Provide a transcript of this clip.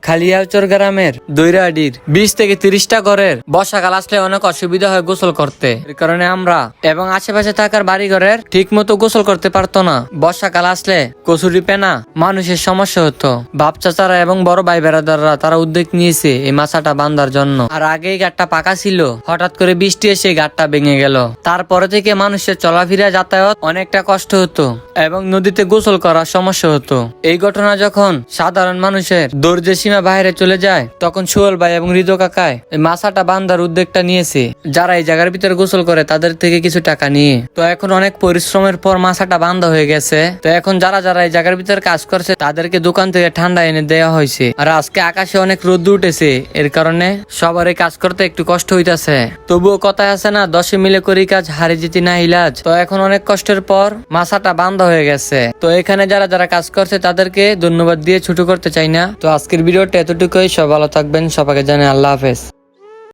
খালিয়াচর গ্রামের দৈরাডির 20 থেকে 30টা ঘরের বর্ষাকাল আসলে অনেক অসুবিধা হয় গোসল করতে। এর কারণে আমরা এবং আশেপাশে থাকার বাড়ি ঘরের ঠিক মতো গোসল করতে পারতো না। বর্ষাকাল আসলে কচুরি পেনা মানুষের সমস্যা হতো। বাপ চাচারা এবং বড় ভাই বেড়াদাররা তারা উদ্যোগ নিয়েছে এই মাছাটা বান্ধার জন্য। আর আগে এই ঘাটটা পাকা ছিল, হঠাৎ করে বৃষ্টি এসে ঘাটটা ভেঙে গেল। তারপরে থেকে মানুষের চলাফেরা যাতায়াত অনেকটা কষ্ট হতো এবং নদীতে গোসল করার সমস্যা হতো। এই ঘটনা যখন সাধারণ মানুষের ধৈর্যের সীমা বাইরে চলে যায়, তখন সোহেল ভাই এবং হৃদয় কাকায় এই মাছাটা বান্ধার উদ্যোগটা নিয়েছে। যারা এই জায়গার ভিতরে গোসল করে তাদের থেকে কিছু টাকা নিয়ে, তো এখন অনেক পরিশ্রমের পর মাছাটা বান্ধা হয়ে গেছে। তো এখন যারা যারা এই জায়গার ভিতরে কাজ করছে তাদেরকে দোকান থেকে ঠান্ডা এনে দেওয়া হয়েছে। আর আজকে আকাশে অনেক রোদ উঠেছে, এর কারণে সবার এই কাজ করতে একটু কষ্ট হইতাছে। তবুও কথায় আছে না, 10 মিলে করি কাজ, হারে জিতি না ইলাজ। তো এখন অনেক কষ্টের পর মাছাটা বান্ধা হয়ে গেছে। তো এখানে যারা যারা কাজ করছে তাদেরকে ধন্যবাদ দিয়ে ছোট করতে চাই না। তো আজকের ভিডিওটা এতটুকুই। সব ভালো থাকবেন, সবাইকে জানাই আল্লাহ হাফেজ।